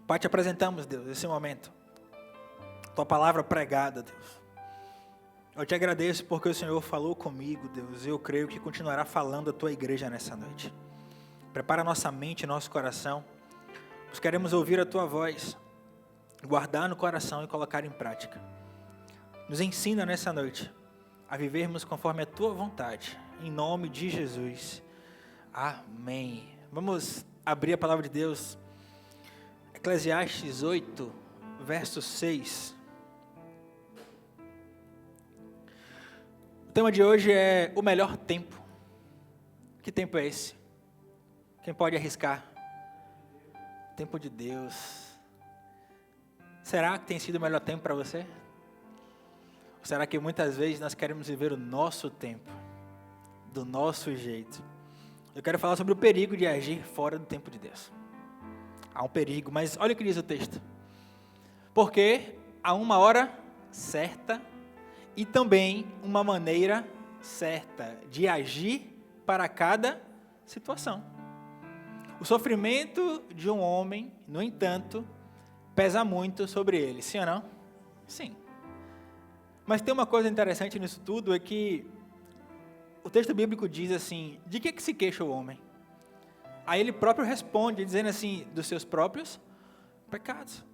Pai, te apresentamos, Deus, esse momento. Tua palavra pregada, Deus. Eu te agradeço porque o Senhor falou comigo, Deus, e eu creio que continuará falando a tua igreja nessa noite. Prepara nossa mente e nosso coração. Nós queremos ouvir a tua voz, guardar no coração e colocar em prática. Nos ensina nessa noite a vivermos conforme a tua vontade. Em nome de Jesus. Amém. Vamos abrir a palavra de Deus. Eclesiastes 8, verso 6. O tema de hoje é o melhor tempo. Que tempo é esse? Quem pode arriscar? Tempo de Deus. Será que tem sido o melhor tempo para você? Ou será que muitas vezes nós queremos viver o nosso tempo, do nosso jeito? Eu quero falar sobre o perigo de agir fora do tempo de Deus. Há um perigo, mas olha o que diz o texto. Porque há uma hora certa e também uma maneira certa de agir para cada situação. O sofrimento de um homem, no entanto, pesa muito sobre ele, sim ou não? Sim. Mas tem uma coisa interessante nisso tudo, é que o texto bíblico diz assim, de que se queixa o homem? Aí ele próprio responde, dizendo assim, dos seus próprios pecados.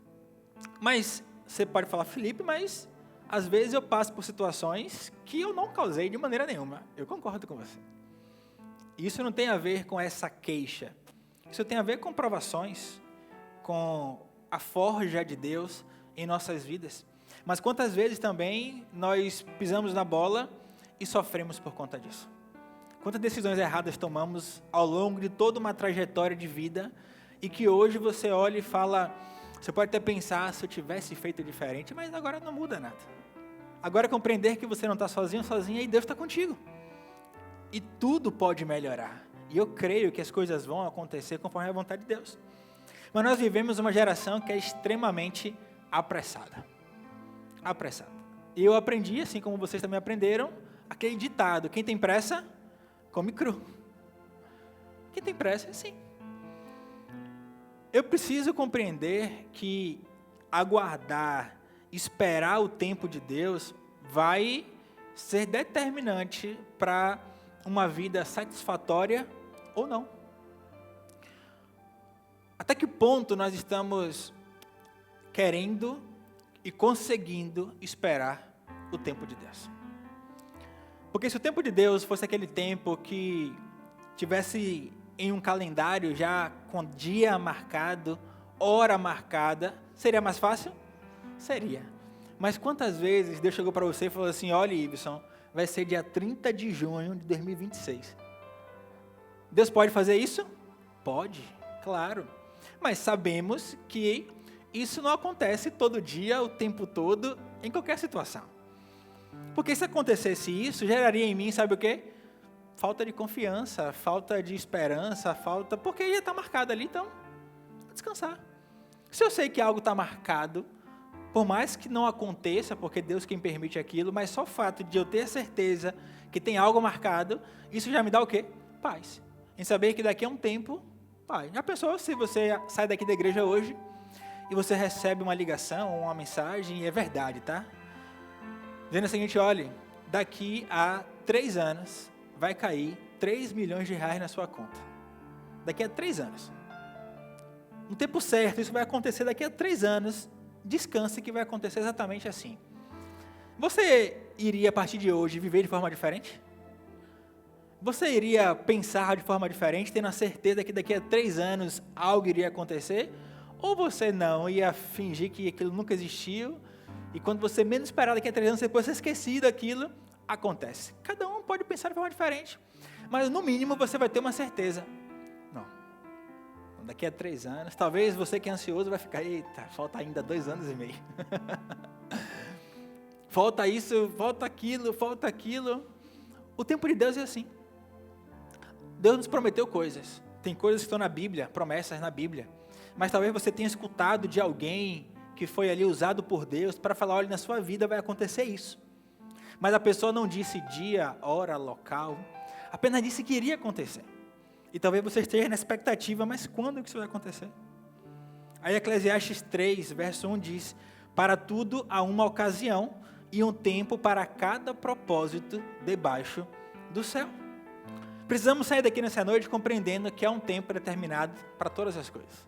Mas, você pode falar, Felipe, mas às vezes eu passo por situações que eu não causei de maneira nenhuma. Eu concordo com você. Isso não tem a ver com essa queixa. Isso tem a ver com provações, com a forja de Deus em nossas vidas. Mas quantas vezes também nós pisamos na bola e sofremos por conta disso? Quantas decisões erradas tomamos ao longo de toda uma trajetória de vida e que hoje você olha e fala, você pode até pensar, se eu tivesse feito diferente, mas agora não muda nada. Agora compreender que você não está sozinho, sozinha e Deus está contigo. E tudo pode melhorar. E eu creio que as coisas vão acontecer conforme a vontade de Deus. Mas nós vivemos uma geração que é extremamente apressada. Apressada. E eu aprendi, assim como vocês também aprenderam, aquele ditado, quem tem pressa, come cru. Quem tem pressa, sim. Eu preciso compreender que aguardar, esperar o tempo de Deus, vai ser determinante para uma vida satisfatória ou não. Até que ponto nós estamos querendo e conseguindo esperar o tempo de Deus? Porque se o tempo de Deus fosse aquele tempo que tivesse em um calendário já com dia marcado, hora marcada, seria mais fácil? Seria. Mas quantas vezes Deus chegou para você e falou assim, olha, Iveson, vai ser dia 30 de junho de 2026. Deus pode fazer isso? Pode, claro. Mas sabemos que isso não acontece todo dia, o tempo todo, em qualquer situação. Porque se acontecesse isso, geraria em mim, sabe o quê? Falta de confiança, falta de esperança, porque já está marcado ali, então, descansar. Se eu sei que algo está marcado, por mais que não aconteça, porque Deus quem permite aquilo, mas só o fato de eu ter certeza que tem algo marcado, isso já me dá o quê? Paz. Em saber que daqui a um tempo, paz. Já pensou se você sai daqui da igreja hoje e você recebe uma ligação, uma mensagem, e é verdade, tá? Dizendo o seguinte, olha, daqui a 3 anos vai cair 3 milhões de reais na sua conta. Daqui a 3 anos. No tempo certo, isso vai acontecer daqui a 3 anos. Descanse que vai acontecer exatamente assim. Você iria, a partir de hoje, viver de forma diferente? Você iria pensar de forma diferente, tendo a certeza que daqui a 3 anos algo iria acontecer? Ou você não, ia fingir que aquilo nunca existiu, e quando você menos esperar daqui a 3 anos, depois você esquecer daquilo, acontece. Cada um pode pensar de forma diferente, mas no mínimo você vai ter uma certeza. Não. Daqui a 3 anos, talvez você que é ansioso vai ficar, eita, falta ainda 2 anos e meio. Falta isso, falta aquilo. O tempo de Deus é assim. Deus nos prometeu coisas. Tem coisas que estão na Bíblia, promessas na Bíblia. Mas talvez você tenha escutado de alguém que foi ali usado por Deus para falar, olha, na sua vida vai acontecer isso. Mas a pessoa não disse dia, hora, local, apenas disse que iria acontecer. E talvez você esteja na expectativa, mas quando que isso vai acontecer? Aí Eclesiastes 3, verso 1 diz: para tudo há uma ocasião e um tempo para cada propósito debaixo do céu. Precisamos sair daqui nessa noite compreendendo que há um tempo determinado para todas as coisas.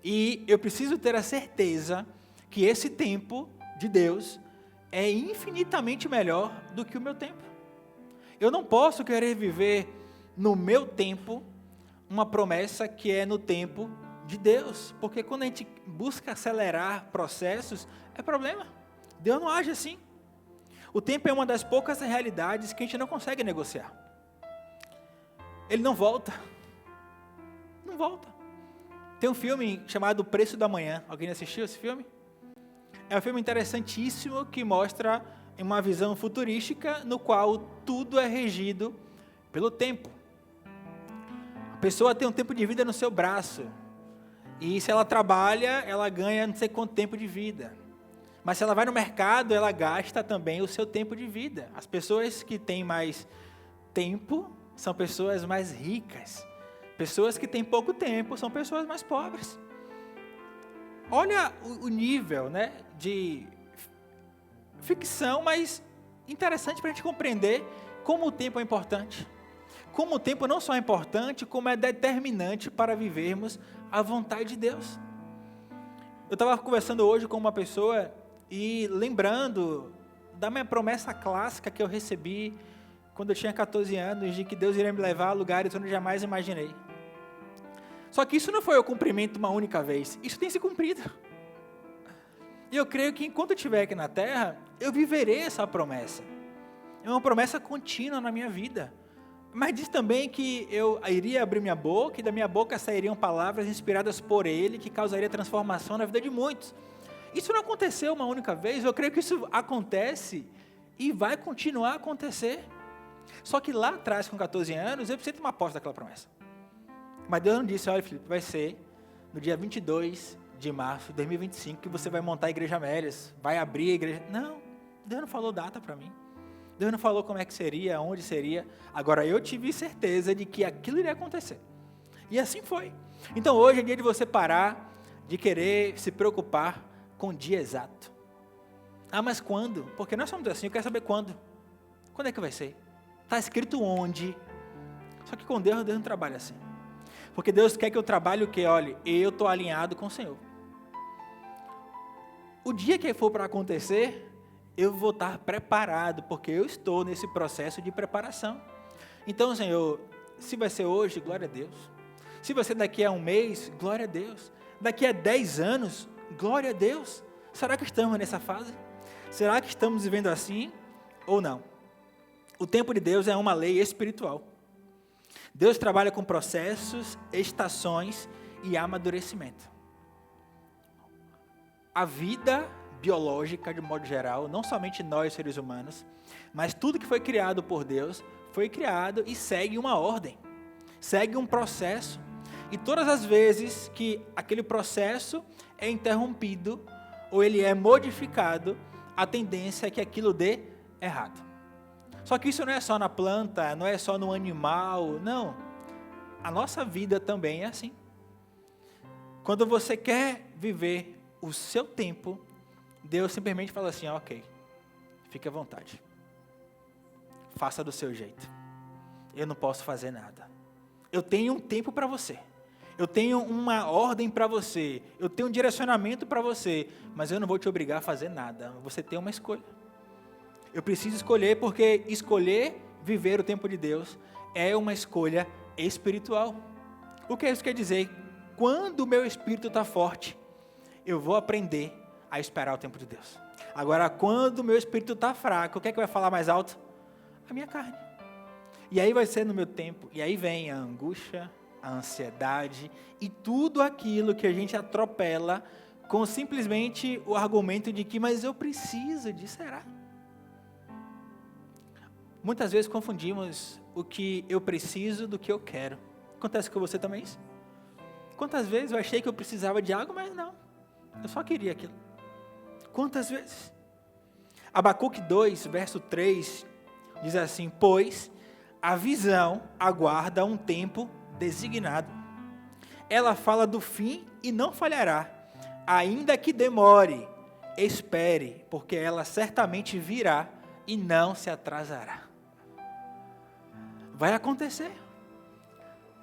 E eu preciso ter a certeza que esse tempo de Deus é infinitamente melhor do que o meu tempo. Eu não posso querer viver no meu tempo uma promessa que é no tempo de Deus, porque quando a gente busca acelerar processos, é problema. Deus não age assim. O tempo é uma das poucas realidades que a gente não consegue negociar. Ele não volta. Não volta. Tem um filme chamado O Preço da Manhã. Alguém assistiu esse filme? É um filme interessantíssimo que mostra uma visão futurística no qual tudo é regido pelo tempo. A pessoa tem um tempo de vida no seu braço. E se ela trabalha, ela ganha não sei quanto tempo de vida. Mas se ela vai no mercado, ela gasta também o seu tempo de vida. As pessoas que têm mais tempo são pessoas mais ricas. Pessoas que têm pouco tempo são pessoas mais pobres. Olha o nível, né, de ficção, mas interessante para a gente compreender como o tempo é importante. Como o tempo não só é importante, como é determinante para vivermos a vontade de Deus. Eu estava conversando hoje com uma pessoa e lembrando da minha promessa clássica que eu recebi quando eu tinha 14 anos, de que Deus iria me levar a lugares onde eu jamais imaginei. Só que isso não foi o cumprimento uma única vez, isso tem se cumprido. E eu creio que enquanto eu estiver aqui na terra, eu viverei essa promessa. É uma promessa contínua na minha vida. Mas diz também que eu iria abrir minha boca e da minha boca sairiam palavras inspiradas por Ele, que causaria transformação na vida de muitos. Isso não aconteceu uma única vez, eu creio que isso acontece e vai continuar a acontecer. Só que lá atrás, com 14 anos, eu precisei tomar posse daquela promessa. Mas Deus não disse: olha, Felipe, vai ser no dia 22 de março de 2025 que você vai montar a Igreja Amélias, vai abrir a igreja. Não, Deus não falou data para mim. Deus não falou como é que seria, onde seria. Agora, eu tive certeza de que aquilo iria acontecer. E assim foi. Então, hoje é dia de você parar de querer se preocupar com o dia exato. Ah, mas quando? Porque nós somos assim, eu quero saber quando. Quando é que vai ser? Está escrito onde? Só que com Deus não trabalha assim. Porque Deus quer que eu trabalhe o quê? Olha, eu estou alinhado com o Senhor. O dia que for para acontecer, eu vou estar preparado, porque eu estou nesse processo de preparação. Então, Senhor, se vai ser hoje, glória a Deus. Se vai ser daqui a um mês, glória a Deus. Daqui a 10 anos, glória a Deus. Será que estamos nessa fase? Será que estamos vivendo assim ou não? O tempo de Deus é uma lei espiritual. Deus trabalha com processos, estações e amadurecimento. A vida biológica, de modo geral, não somente nós, seres humanos, mas tudo que foi criado por Deus, foi criado e segue uma ordem, segue um processo. E todas as vezes que aquele processo é interrompido, ou ele é modificado, a tendência é que aquilo dê errado. Só que isso não é só na planta, não é só no animal, não. A nossa vida também é assim. Quando você quer viver o seu tempo, Deus simplesmente fala assim: ok, fique à vontade. Faça do seu jeito. Eu não posso fazer nada. Eu tenho um tempo para você. Eu tenho uma ordem para você. Eu tenho um direcionamento para você. Mas eu não vou te obrigar a fazer nada. Você tem uma escolha. Eu preciso escolher, porque escolher viver o tempo de Deus é uma escolha espiritual. O que isso quer dizer? Quando o meu espírito está forte, eu vou aprender a esperar o tempo de Deus. Agora, quando o meu espírito está fraco, o que é que vai falar mais alto? A minha carne. E aí vai ser no meu tempo, e aí vem a angústia, a ansiedade e tudo aquilo que a gente atropela com simplesmente o argumento de que, mas eu preciso de, será? Muitas vezes confundimos o que eu preciso do que eu quero. Acontece com você também isso? Quantas vezes eu achei que eu precisava de algo, mas não. Eu só queria aquilo. Quantas vezes? Abacuque 2, verso 3, diz assim: pois a visão aguarda um tempo designado. Ela fala do fim e não falhará. Ainda que demore, espere, porque ela certamente virá e não se atrasará. Vai acontecer.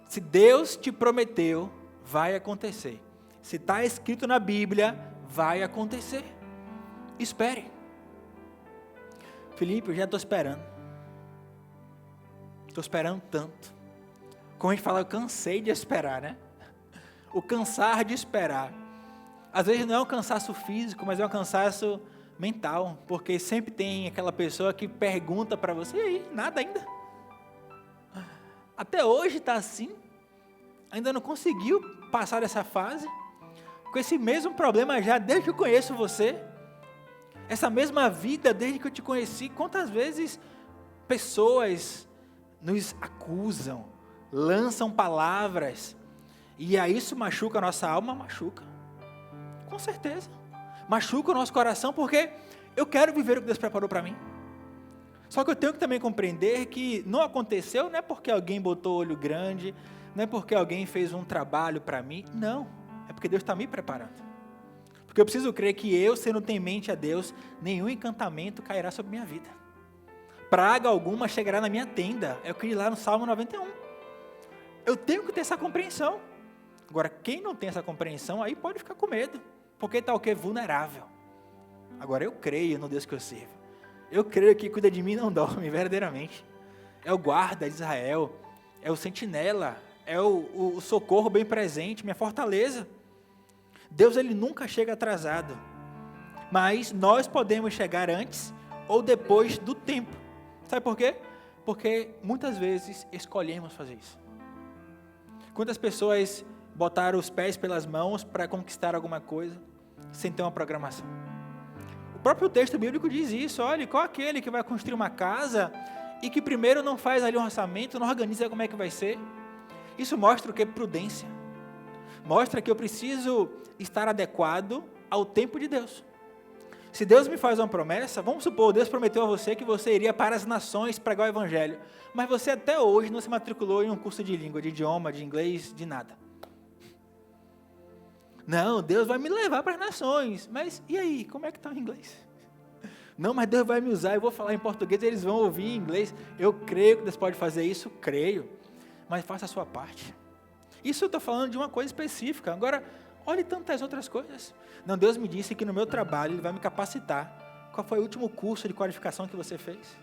Se Deus te prometeu, vai acontecer. Se está escrito na Bíblia, vai acontecer. Espere. Felipe, eu já estou esperando. Estou esperando tanto. Como a gente fala, eu cansei de esperar, né? O cansar de esperar. Às vezes não é um cansaço físico, mas é um cansaço mental. Porque sempre tem aquela pessoa que pergunta para você, e aí, nada ainda? Até hoje está assim? Ainda não conseguiu passar dessa fase? Com esse mesmo problema já desde que eu conheço você? Essa mesma vida desde que eu te conheci? Quantas vezes pessoas nos acusam, lançam palavras, e aí isso machuca a nossa alma? Machuca, com certeza, machuca o nosso coração, porque eu quero viver o que Deus preparou para mim, só que eu tenho que também compreender que não aconteceu, não é porque alguém botou olho grande, não é porque alguém fez um trabalho para mim, não, é porque Deus está me preparando, porque eu preciso crer que eu, sendo temente a Deus, nenhum encantamento cairá sobre minha vida, praga alguma chegará na minha tenda, é o que diz lá no Salmo 91, eu tenho que ter essa compreensão. Agora, quem não tem essa compreensão, aí pode ficar com medo, porque está o quê? Vulnerável. Agora, eu creio no Deus que eu sirvo, eu creio que cuida de mim e não dorme, verdadeiramente, é o guarda de Israel, é o sentinela, é o socorro bem presente, minha fortaleza. Deus, ele nunca chega atrasado, mas nós podemos chegar antes ou depois do tempo. Sabe por quê? Porque muitas vezes escolhemos fazer isso. Quantas pessoas botaram os pés pelas mãos para conquistar alguma coisa, sem ter uma programação? O próprio texto bíblico diz isso, olha, qual aquele que vai construir uma casa, e que primeiro não faz ali um orçamento, não organiza como é que vai ser? Isso mostra o que? Prudência. Mostra que eu preciso estar adequado ao tempo de Deus. Se Deus me faz uma promessa, vamos supor, Deus prometeu a você que você iria para as nações pregar o evangelho, mas você até hoje não se matriculou em um curso de língua, de idioma, de inglês, de nada. Não, Deus vai me levar para as nações, mas e aí, como é que está o inglês? Não, mas Deus vai me usar, eu vou falar em português, eles vão ouvir em inglês. Eu creio que Deus pode fazer isso, creio, mas faça a sua parte. Isso eu estou falando de uma coisa específica. Agora, olhe tantas outras coisas. Não, Deus me disse que no meu trabalho Ele vai me capacitar. Qual foi o último curso de qualificação que você fez?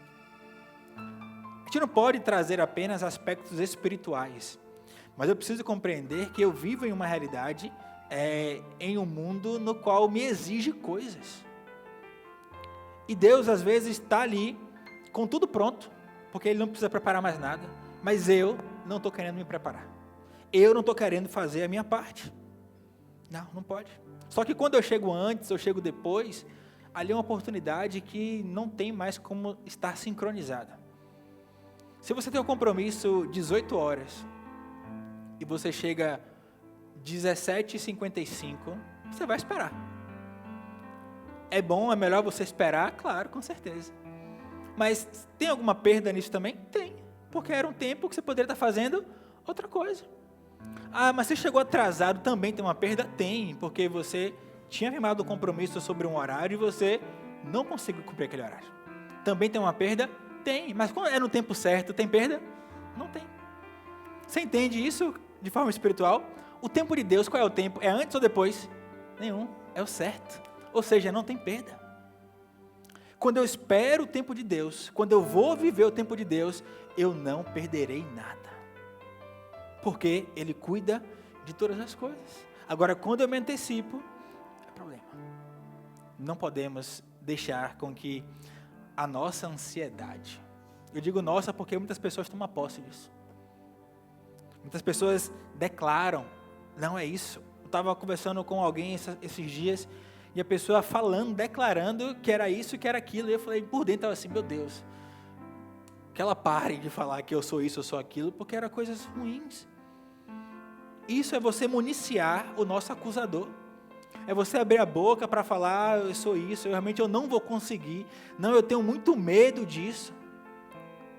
A gente não pode trazer apenas aspectos espirituais, mas eu preciso compreender que eu vivo em uma realidade, em um mundo no qual me exige coisas. E Deus às vezes está ali com tudo pronto, porque Ele não precisa preparar mais nada, mas eu não estou querendo me preparar. Eu não estou querendo fazer a minha parte. Não pode. Só que quando eu chego antes, eu chego depois, ali é uma oportunidade que não tem mais como estar sincronizada. Se você tem um compromisso 18 horas, e você chega 17h55, você vai esperar. É bom, é melhor você esperar? Claro, com certeza. Mas tem alguma perda nisso também? Tem, porque era um tempo que você poderia estar fazendo outra coisa. Ah, mas você chegou atrasado, também tem uma perda? Tem, porque você tinha firmado um compromisso sobre um horário e você não conseguiu cumprir aquele horário. Também tem uma perda? Tem, mas quando é no tempo certo, tem perda? Não tem. Você entende isso de forma espiritual? O tempo de Deus, qual é o tempo? É antes ou depois? Nenhum, é o certo. Ou seja, não tem perda. Quando eu espero o tempo de Deus, quando eu vou viver o tempo de Deus, eu não perderei nada. Porque Ele cuida de todas as coisas. Agora, quando eu me antecipo, é problema. Não podemos deixar com que a nossa ansiedade, eu digo nossa porque muitas pessoas tomam posse disso. Muitas pessoas declaram, não é isso. Eu estava conversando com alguém esses dias, e a pessoa falando, declarando que era isso, que era aquilo, e eu falei, por dentro estava assim, meu Deus, que ela pare de falar que eu sou isso, eu sou aquilo, porque eram coisas ruins. Isso é você municiar o nosso acusador. É você abrir a boca para falar, eu sou isso, eu não vou conseguir, não, eu tenho muito medo disso.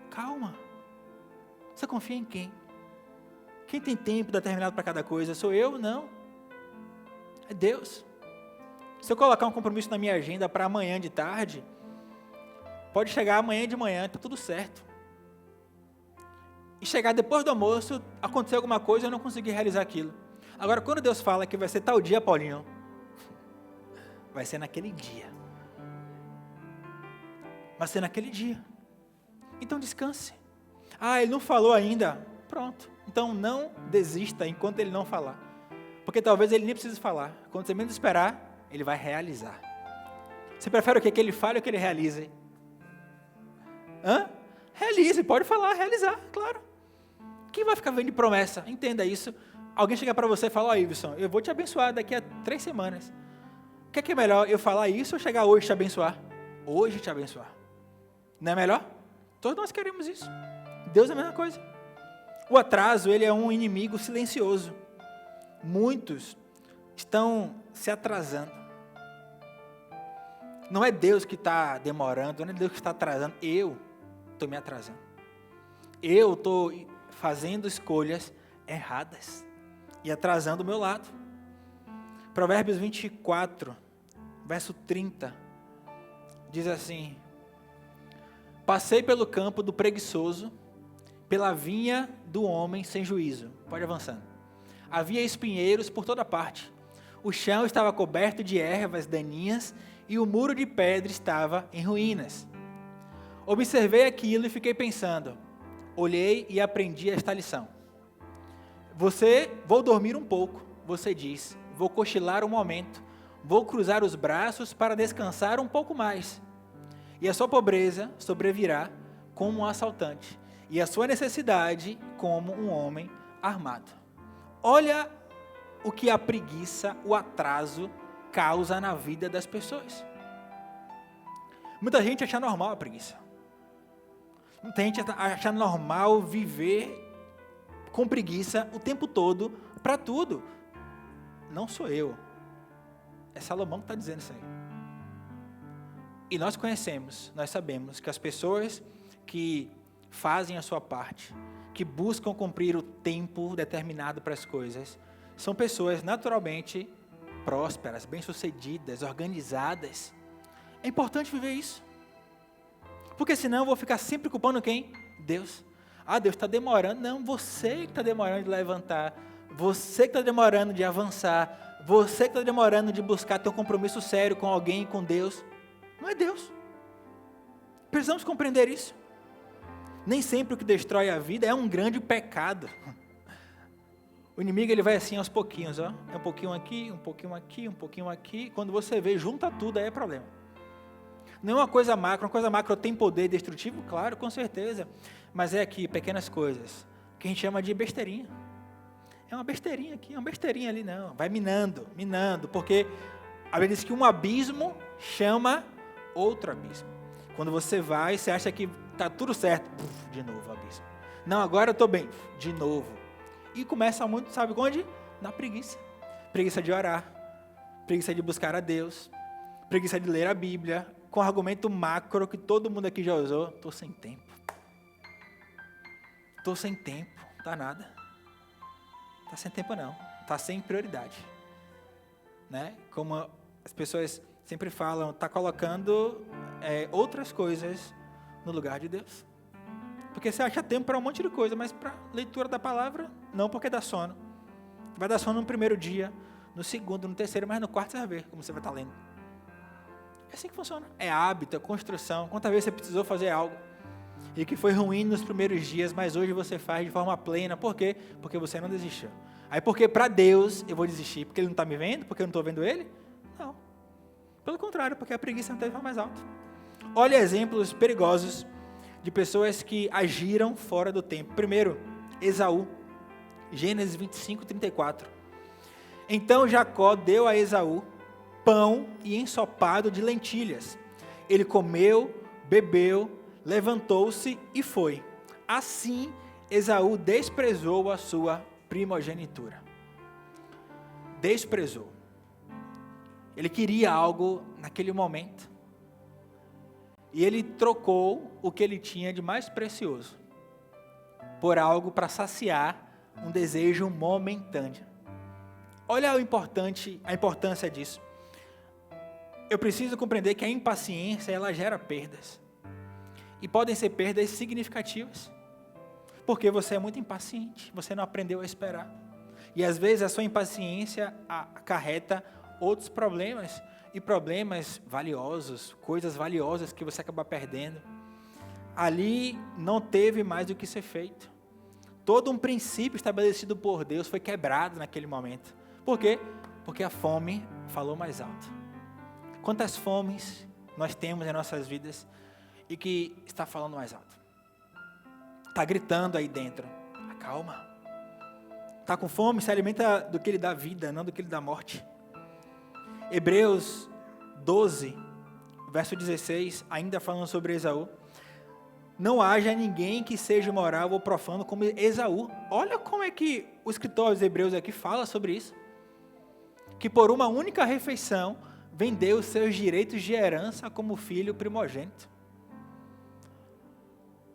Calma. Você confia em quem? Quem tem tempo determinado para cada coisa? Sou eu? Não. É Deus. Se eu colocar um compromisso na minha agenda para amanhã de tarde, pode chegar amanhã de manhã, está tudo certo. E chegar depois do almoço, acontecer alguma coisa e eu não conseguir realizar aquilo. Agora, quando Deus fala que vai ser tal dia, Paulinho, vai ser naquele dia. Vai ser naquele dia. Então descanse. Ah, ele não falou ainda. Pronto. Então não desista enquanto ele não falar. Porque talvez ele nem precise falar. Quando você menos esperar, ele vai realizar. Você prefere o quê? Que ele fale ou que ele realize? Realize, pode falar, realizar, claro. Quem vai ficar vendo de promessa? Entenda isso. Alguém chegar para você e falar, Iveson, eu vou te abençoar daqui a 3 semanas. O que é melhor, eu falar isso ou chegar hoje te abençoar? Hoje te abençoar. Não é melhor? Todos nós queremos isso. Deus é a mesma coisa. O atraso, ele é um inimigo silencioso. Muitos estão se atrasando. Não é Deus que está demorando, não é Deus que está atrasando. Eu estou me atrasando. Eu estou fazendo escolhas erradas e atrasando o meu lado. Provérbios 24, verso 30, diz assim: passei pelo campo do preguiçoso, pela vinha do homem sem juízo. Pode avançando. Havia espinheiros por toda parte. O chão estava coberto de ervas daninhas e o muro de pedra estava em ruínas. Observei aquilo e fiquei pensando. Olhei e aprendi esta lição. Vou dormir um pouco, você diz. Vou cochilar um momento. Vou cruzar os braços para descansar um pouco mais. E a sua pobreza sobrevirá como um assaltante, e a sua necessidade como um homem armado. Olha o que a preguiça, o atraso, causa na vida das pessoas. Muita gente acha normal a preguiça. Muita gente acha normal viver com preguiça o tempo todo, para tudo. Não sou eu. É Salomão que está dizendo isso aí. E nós conhecemos, nós sabemos que as pessoas que fazem a sua parte, que buscam cumprir o tempo determinado para as coisas, são pessoas naturalmente prósperas, bem-sucedidas, organizadas. É importante viver isso. Porque senão eu vou ficar sempre culpando quem? Deus. Ah, Deus está demorando. Não, você que está demorando de levantar. Você que está demorando de avançar. Você que está demorando de buscar ter um compromisso sério com alguém, com Deus. Não é Deus. Precisamos compreender isso. Nem sempre o que destrói a vida é um grande pecado. O inimigo ele vai assim aos pouquinhos, ó. É um pouquinho aqui, um pouquinho aqui, um pouquinho aqui. Quando você vê, junta tudo, aí é problema. Não é uma coisa macro tem poder destrutivo? Claro, com certeza. Mas é aqui, pequenas coisas, que a gente chama de besteirinha. É uma besteirinha aqui, uma besteirinha ali, não. Vai minando, porque a Bíblia diz que um abismo chama outro abismo. Quando você vai, você acha que está tudo certo, de novo abismo. Não, agora eu estou bem, de novo. E começa muito, sabe onde? Na preguiça. Preguiça de orar, preguiça de buscar a Deus, preguiça de ler a Bíblia, com argumento macro que todo mundo aqui já usou. Estou sem tempo. Tá nada. Tá sem tempo não, tá sem prioridade. Né? Como as pessoas sempre falam, tá colocando outras coisas no lugar de Deus. Porque você acha tempo para um monte de coisa, mas para leitura da palavra, não, porque dá sono. Vai dar sono no primeiro dia, no segundo, no terceiro, mas no quarto você vai ver como você vai estar lendo. É assim que funciona. É hábito, é construção. Quantas vezes você precisou fazer algo e que foi ruim nos primeiros dias, mas hoje você faz de forma plena. Por quê? Porque você não desistiu. Aí porque para Deus eu vou desistir? Porque Ele não está me vendo? Porque eu não estou vendo Ele? Não. Pelo contrário, porque a preguiça não teve mais alto. Olha exemplos perigosos de pessoas que agiram fora do tempo. Primeiro, Esaú. Gênesis 25, 34. Então Jacó deu a Esaú pão e ensopado de lentilhas. Ele comeu, bebeu, levantou-se e foi. Assim, Esaú desprezou a sua primogenitura. Desprezou. Ele queria algo naquele momento. E ele trocou o que ele tinha de mais precioso por algo para saciar um desejo momentâneo. Olha a importância disso. Eu preciso compreender que a impaciência, ela gera perdas. E podem ser perdas significativas. Porque você é muito impaciente, você não aprendeu a esperar. E às vezes a sua impaciência acarreta outros problemas. E problemas valiosos, coisas valiosas que você acaba perdendo. Ali não teve mais o que ser feito. Todo um princípio estabelecido por Deus foi quebrado naquele momento. Por quê? Porque a fome falou mais alto. Quantas fomes nós temos em nossas vidas e que está falando mais alto? Está gritando aí dentro. Acalma. Está com fome, se alimenta do que lhe dá vida, não do que lhe dá morte. Hebreus 12, verso 16, ainda falando sobre Esaú. Não haja ninguém que seja imoral ou profano como Esaú. Olha como é que o escritor dos Hebreus aqui fala sobre isso. Que por uma única refeição vendeu os seus direitos de herança como filho primogênito.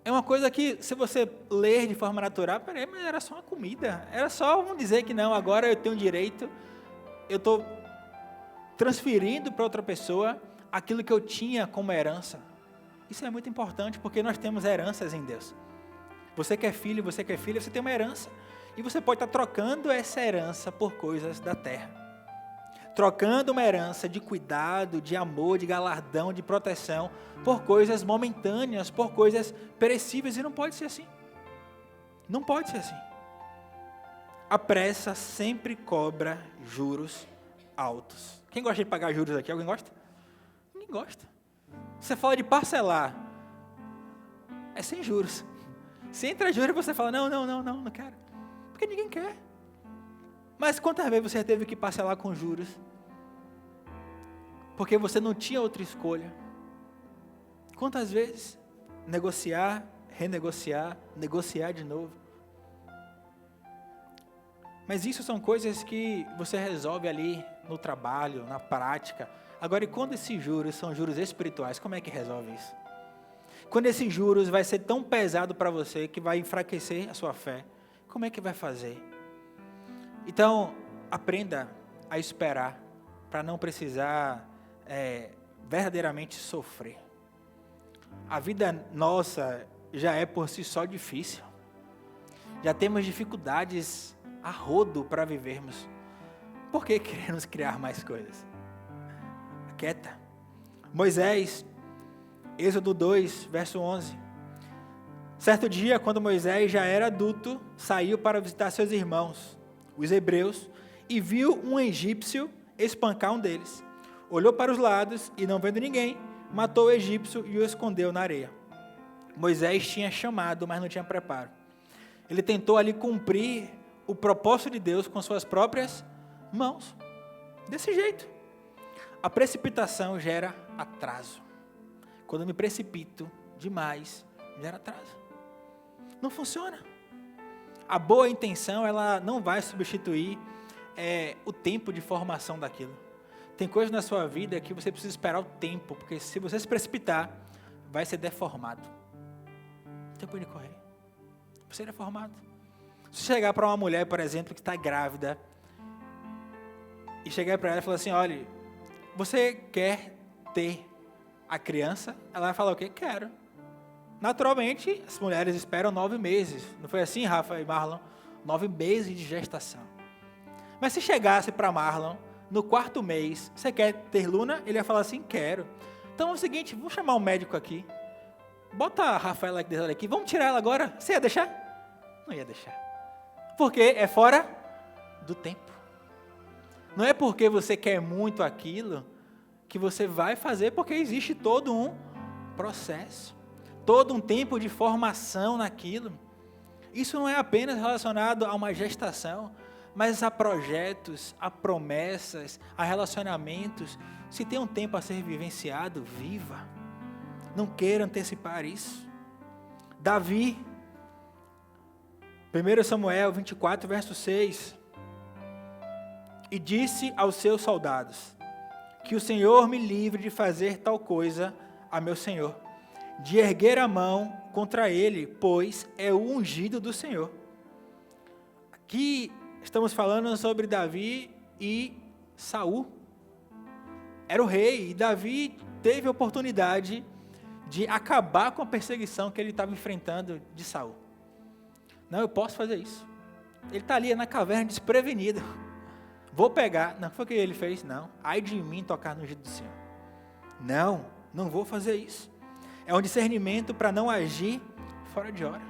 É uma coisa que, se você ler de forma natural, peraí, mas era só uma comida. Era só, vamos dizer que não, agora eu tenho direito, eu estou transferindo para outra pessoa aquilo que eu tinha como herança. Isso é muito importante, porque nós temos heranças em Deus. Você que é filho, você que é filha, você tem uma herança. E você pode estar trocando essa herança por coisas da terra. Trocando uma herança de cuidado, de amor, de galardão, de proteção, por coisas momentâneas, por coisas perecíveis. E não pode ser assim. Não pode ser assim. A pressa sempre cobra juros altos. Quem gosta de pagar juros aqui? Alguém gosta? Ninguém gosta. Você fala de parcelar. É sem juros. Se entra juros, você fala, não quero. Porque ninguém quer. Mas quantas vezes você teve que parcelar com juros? Porque você não tinha outra escolha. Quantas vezes? Negociar, renegociar, negociar de novo. Mas isso são coisas que você resolve ali no trabalho, na prática. Agora, e quando esses juros são juros espirituais, como é que resolve isso? Quando esses juros vai ser tão pesado para você que vai enfraquecer a sua fé, como é que vai fazer? Então, aprenda a esperar para não precisar verdadeiramente sofrer. A vida nossa já é por si só difícil. Já temos dificuldades a rodo para vivermos. Por que queremos criar mais coisas? Quieta. Moisés, Êxodo 2, verso 11. Certo dia, quando Moisés já era adulto, saiu para visitar seus irmãos, os hebreus, e viu um egípcio espancar um deles. Olhou para os lados e, não vendo ninguém, matou o egípcio e o escondeu na areia. Moisés tinha chamado, mas não tinha preparo. Ele tentou ali cumprir o propósito de Deus com suas próprias mãos. Desse jeito. A precipitação gera atraso. Quando eu me precipito demais, gera atraso. Não funciona. A boa intenção, ela não vai substituir o tempo de formação daquilo. Tem coisas na sua vida que você precisa esperar o tempo, porque se você se precipitar, vai ser deformado. Tempo de correr. Vai ser deformado. Se chegar para uma mulher, por exemplo, que está grávida, e chegar para ela e falar assim, olha, você quer ter a criança? Ela vai falar o quê? Quero. Naturalmente, as mulheres esperam 9 meses. Não foi assim, Rafa e Marlon? 9 meses de gestação. Mas se chegasse para Marlon, no 4º mês, você quer ter Luna? Ele ia falar assim, quero. Então é o seguinte, vamos chamar um médico aqui. Bota a Rafaela aqui, vamos tirar ela agora. Você ia deixar? Não ia deixar. Porque é fora do tempo. Não é porque você quer muito aquilo que você vai fazer, porque existe todo um processo, todo um tempo de formação naquilo. Isso não é apenas relacionado a uma gestação, mas a projetos, a promessas, a relacionamentos. Se tem um tempo a ser vivenciado, viva. Não queira antecipar isso. Davi, 1 Samuel 24, verso 6. E disse aos seus soldados, que o Senhor me livre de fazer tal coisa a meu Senhor, de erguer a mão contra ele, pois é o ungido do Senhor. que estamos falando sobre Davi e Saul. Era o rei, e Davi teve a oportunidade de acabar com a perseguição que ele estava enfrentando de Saul. Não, eu posso fazer isso. Ele está ali na caverna desprevenido. Vou pegar. Não foi o que ele fez, não. Ai de mim tocar no ungido do Senhor. Não vou fazer isso. É um discernimento para não agir fora de hora.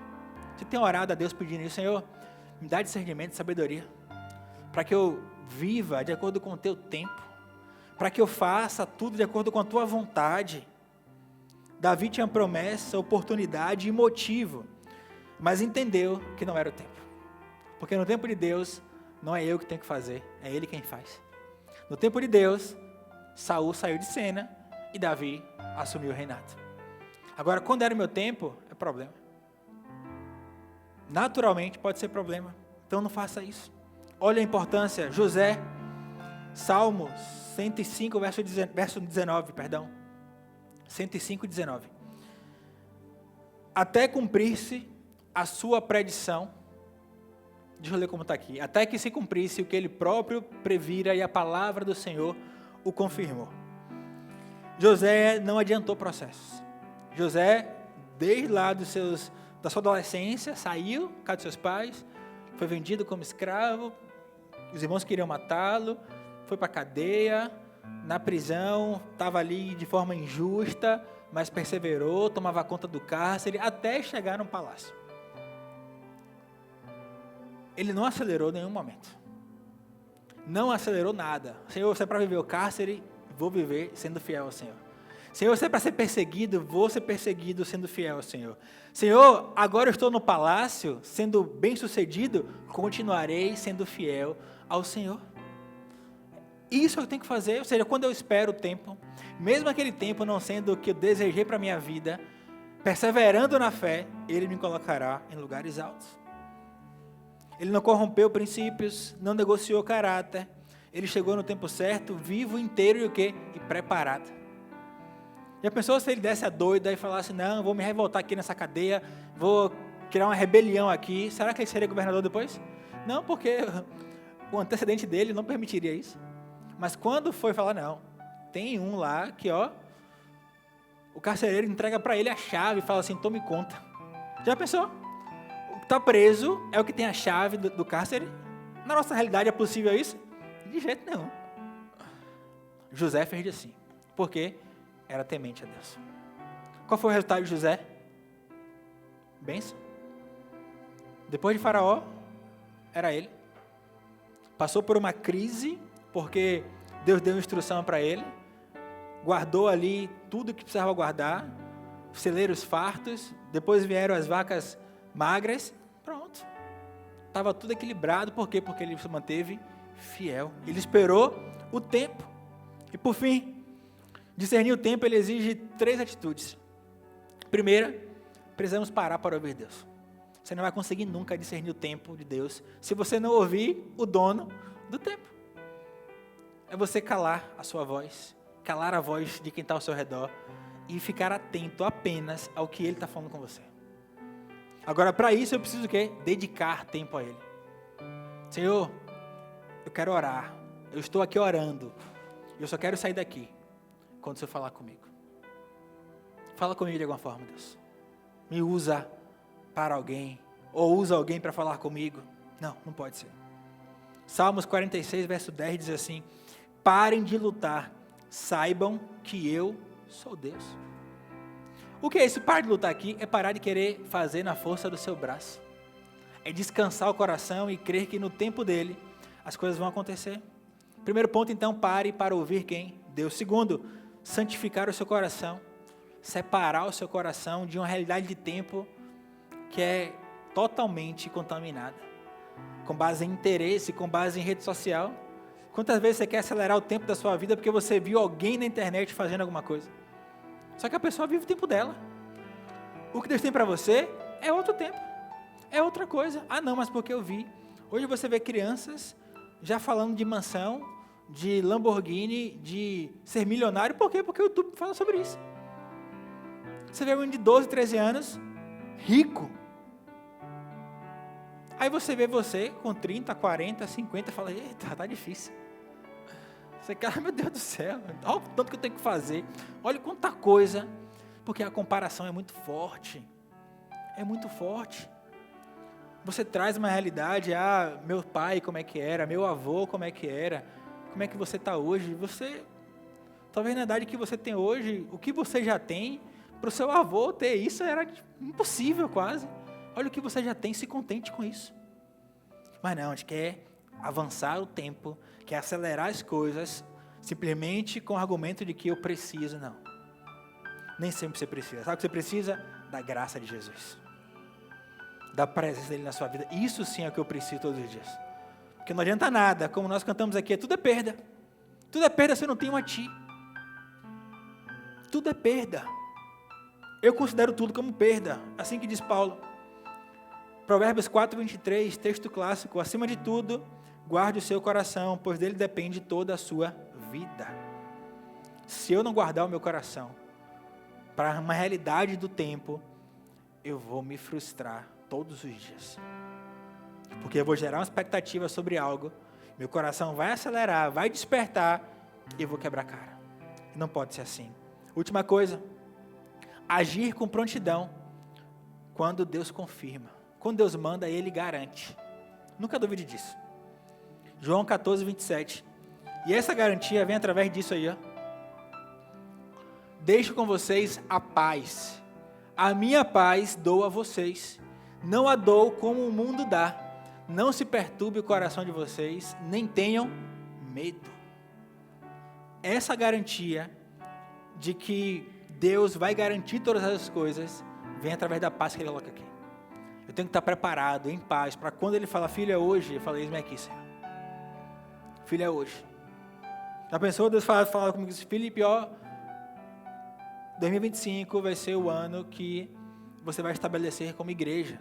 Você tem orado a Deus pedindo isso, Senhor, me dá discernimento e sabedoria, para que eu viva de acordo com o teu tempo, para que eu faça tudo de acordo com a tua vontade. Davi tinha promessa, oportunidade e motivo, mas entendeu que não era o tempo. Porque no tempo de Deus, não é eu que tenho que fazer, é Ele quem faz. No tempo de Deus, Saul saiu de cena e Davi assumiu o reinado. Agora, quando era o meu tempo, é problema. Naturalmente pode ser problema, então não faça isso. Olha a importância, José, Salmo 105, verso 19, 105, 19. Até cumprir-se a sua predição, deixa eu ler como está aqui, até que se cumprisse o que ele próprio previra e a palavra do Senhor o confirmou. José não adiantou processos. José, desde lá da sua adolescência, saiu, casa dos seus pais, foi vendido como escravo, os irmãos queriam matá-lo, foi para a cadeia, na prisão, estava ali de forma injusta, mas perseverou, tomava conta do cárcere, até chegar no palácio. Ele não acelerou em nenhum momento. Não acelerou nada. Senhor, se é para viver o cárcere, vou viver sendo fiel ao Senhor. Senhor, se é para ser perseguido, vou ser perseguido sendo fiel ao Senhor. Senhor, agora eu estou no palácio, sendo bem-sucedido, continuarei sendo fiel ao Senhor. Isso eu tenho que fazer, ou seja, quando eu espero o tempo, mesmo aquele tempo não sendo o que eu desejei para a minha vida, perseverando na fé, Ele me colocará em lugares altos. Ele não corrompeu princípios, não negociou caráter, Ele chegou no tempo certo, vivo, inteiro e o quê? E preparado. Já pensou se ele desse a doida e falasse, não, vou me revoltar aqui nessa cadeia, vou criar uma rebelião aqui, será que ele seria governador depois? Não, porque o antecedente dele não permitiria isso. Mas quando foi falar, não, tem um lá que, o carcereiro entrega para ele a chave e fala assim, tome conta. Já pensou? O que está preso é o que tem a chave do cárcere? Na nossa realidade é possível isso? De jeito nenhum. José fez assim. Por quê? Era temente a Deus. Qual foi o resultado de José? Bênção. Depois de Faraó, era ele. Passou por uma crise, porque Deus deu instrução para ele, guardou ali tudo que precisava guardar, celeiros fartos, depois vieram as vacas magras, pronto. Estava tudo equilibrado, por quê? Porque ele se manteve fiel. Ele esperou o tempo. E por fim, discernir o tempo, ele exige 3 atitudes. Primeira, precisamos parar para ouvir Deus. Você não vai conseguir nunca discernir o tempo de Deus se você não ouvir o dono do tempo. É você calar a sua voz, calar a voz de quem está ao seu redor e ficar atento apenas ao que Ele está falando com você. Agora, para isso, eu preciso o quê? Dedicar tempo a Ele. Senhor, eu quero orar. Eu estou aqui orando. Eu só quero sair daqui quando o Senhor falar comigo. Fala comigo de alguma forma, Deus. Me usa para alguém, ou usa alguém para falar comigo. Não, não pode ser. Salmos 46, verso 10 diz assim, parem de lutar, saibam que eu sou Deus. O que é isso? Parar de lutar aqui é parar de querer fazer na força do seu braço. É descansar o coração e crer que no tempo dele as coisas vão acontecer. Primeiro ponto, então, pare para ouvir quem? Deus. Segundo, santificar o seu coração, separar o seu coração de uma realidade de tempo que é totalmente contaminada, com base em interesse, com base em rede social. Quantas vezes você quer acelerar o tempo da sua vida porque você viu alguém na internet fazendo alguma coisa? Só que a pessoa vive o tempo dela. O que Deus tem para você é outro tempo, é outra coisa. Ah não, mas porque eu vi. Hoje você vê crianças já falando de mansão, de Lamborghini, de ser milionário. Por quê? Porque o YouTube fala sobre isso. Você vê um de 12, 13 anos, rico. Aí você vê você com 30, 40, 50, fala, eita, tá difícil. Você quer, meu Deus do céu, olha o tanto que eu tenho que fazer, olha quanta coisa, porque a comparação é muito forte. É muito forte. Você traz uma realidade, meu pai como é que era, meu avô como é que era, como é que você está hoje. Talvez na idade que você tem hoje, o que você já tem, para o seu avô ter isso era impossível quase. Olha o que você já tem, se contente com isso. Mas não, a gente quer avançar o tempo, quer acelerar as coisas, simplesmente com o argumento de que eu preciso, não. Nem sempre você precisa. Sabe o que você precisa? Da graça de Jesus. Da presença dele na sua vida. Isso sim é o que eu preciso todos os dias. Porque não adianta nada, como nós cantamos aqui, tudo é perda. Tudo é perda se eu não tenho a ti. Tudo é perda. Eu considero tudo como perda, assim que diz Paulo. Provérbios 4:23, texto clássico, acima de tudo, guarde o seu coração, pois dele depende toda a sua vida. Se eu não guardar o meu coração para uma realidade do tempo, eu vou me frustrar todos os dias. Porque eu vou gerar uma expectativa sobre algo, meu coração vai acelerar, vai despertar, e eu vou quebrar a cara. Não pode ser assim. Última coisa, agir com prontidão quando Deus confirma. Quando Deus manda, Ele garante. Nunca duvide disso. João 14:27. E essa garantia vem através disso aí, ó. Deixo com vocês a paz. A minha paz dou a vocês. Não a dou como o mundo dá. Não se perturbe o coração de vocês, nem tenham medo. Essa garantia de que Deus vai garantir todas as coisas, vem através da paz que Ele coloca aqui. Eu tenho que estar preparado, em paz, para quando Ele fala, filho, é hoje, eu falo, eis-me aqui, Senhor. Filho, é hoje. Já pensou, Deus fala comigo, Felipe, 2025 vai ser o ano que você vai estabelecer como igreja.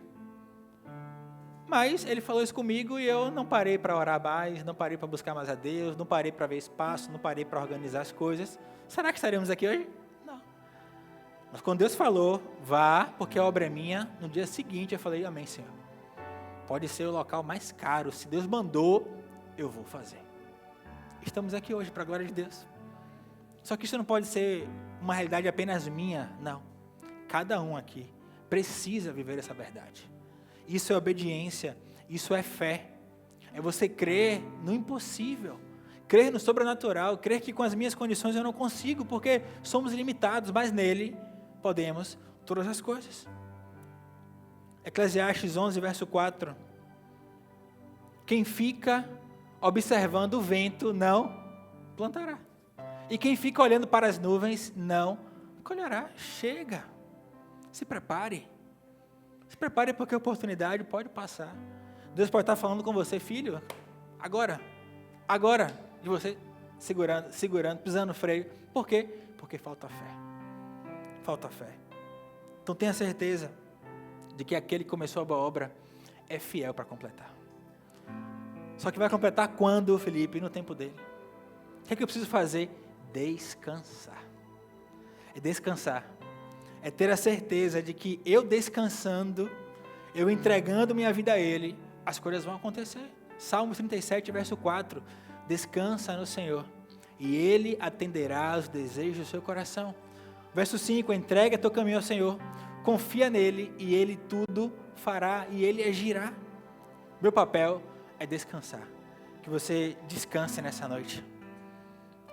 Mas Ele falou isso comigo e eu não parei para orar mais, não parei para buscar mais a Deus, não parei para ver espaço, não parei para organizar as coisas. Será que estaremos aqui hoje? Não. Mas quando Deus falou, vá, porque a obra é minha, no dia seguinte eu falei, amém, Senhor. Pode ser o local mais caro, se Deus mandou, eu vou fazer. Estamos aqui hoje para a glória de Deus. Só que isso não pode ser uma realidade apenas minha, não. Cada um aqui precisa viver essa verdade. Isso é obediência, isso é fé. É você crer no impossível, crer no sobrenatural, crer que com as minhas condições eu não consigo, porque somos limitados, mas nele podemos todas as coisas. Eclesiastes 11, verso 4. Quem fica observando o vento não plantará. E quem fica olhando para as nuvens não colherá. Chega. Se prepare. Se prepare porque a oportunidade pode passar. Deus pode estar falando com você, filho, agora, e você segurando, pisando no freio. Por quê? Porque falta fé. Falta fé. Então tenha certeza de que aquele que começou a boa obra é fiel para completar. Só que vai completar quando, Felipe? No tempo dele. O que é que eu preciso fazer? Descansar. É descansar. É ter a certeza de que eu descansando, eu entregando minha vida a Ele, as coisas vão acontecer. Salmo 37, verso 4. Descansa no Senhor, e Ele atenderá aos desejos do seu coração. Verso 5. Entrega teu caminho ao Senhor, confia nele, e Ele tudo fará, e Ele agirá. Meu papel é descansar. Que você descanse nessa noite.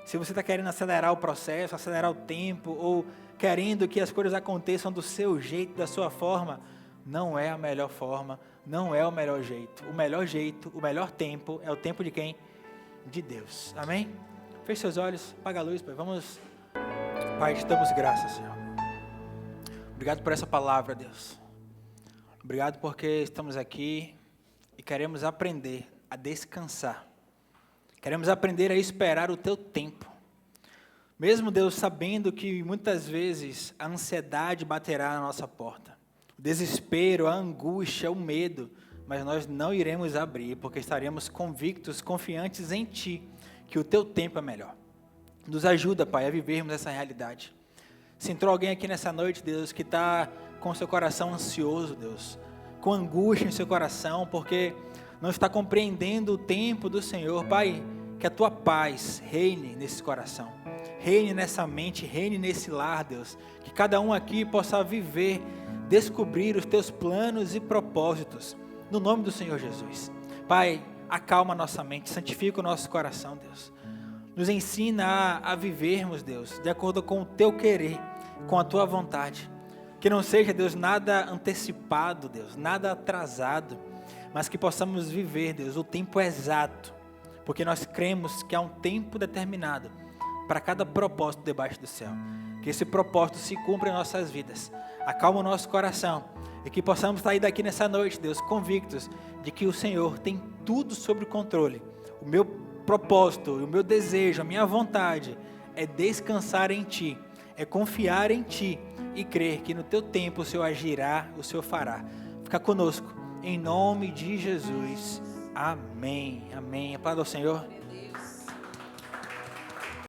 Se você está querendo acelerar o processo, acelerar o tempo, ou querendo que as coisas aconteçam do seu jeito, da sua forma, não é a melhor forma, não é o melhor jeito. O melhor jeito, o melhor tempo, é o tempo de quem? De Deus. Amém? Feche seus olhos, apaga a luz, Pai. Vamos, Pai, te damos graças, Senhor. Obrigado por essa palavra, Deus. Obrigado porque estamos aqui e queremos aprender a descansar. Queremos aprender a esperar o Teu tempo. Mesmo, Deus, sabendo que muitas vezes a ansiedade baterá na nossa porta. O desespero, a angústia, o medo. Mas nós não iremos abrir, porque estaremos convictos, confiantes em Ti, que o Teu tempo é melhor. Nos ajuda, Pai, a vivermos essa realidade. Se entrou alguém aqui nessa noite, Deus, que está com seu coração ansioso, Deus, com angústia em seu coração, porque não está compreendendo o tempo do Senhor. Pai, que a tua paz reine nesse coração, reine nessa mente, reine nesse lar, Deus. Que cada um aqui possa viver, descobrir os teus planos e propósitos, no nome do Senhor Jesus. Pai, acalma nossa mente, santifica o nosso coração, Deus. Nos ensina a vivermos, Deus, de acordo com o teu querer, com a tua vontade. Que não seja, Deus, nada antecipado, Deus, nada atrasado, mas que possamos viver, Deus, o tempo exato, porque nós cremos que há um tempo determinado para cada propósito debaixo do céu. Que esse propósito se cumpra em nossas vidas. Acalma o nosso coração e que possamos sair daqui nessa noite, Deus, convictos de que o Senhor tem tudo sob controle. O meu propósito, o meu desejo, a minha vontade é descansar em Ti, é confiar em Ti e crer que no Teu tempo o Senhor agirá, o Senhor fará. Fica conosco, em nome de Jesus. Amém. Amém. A paz do Senhor.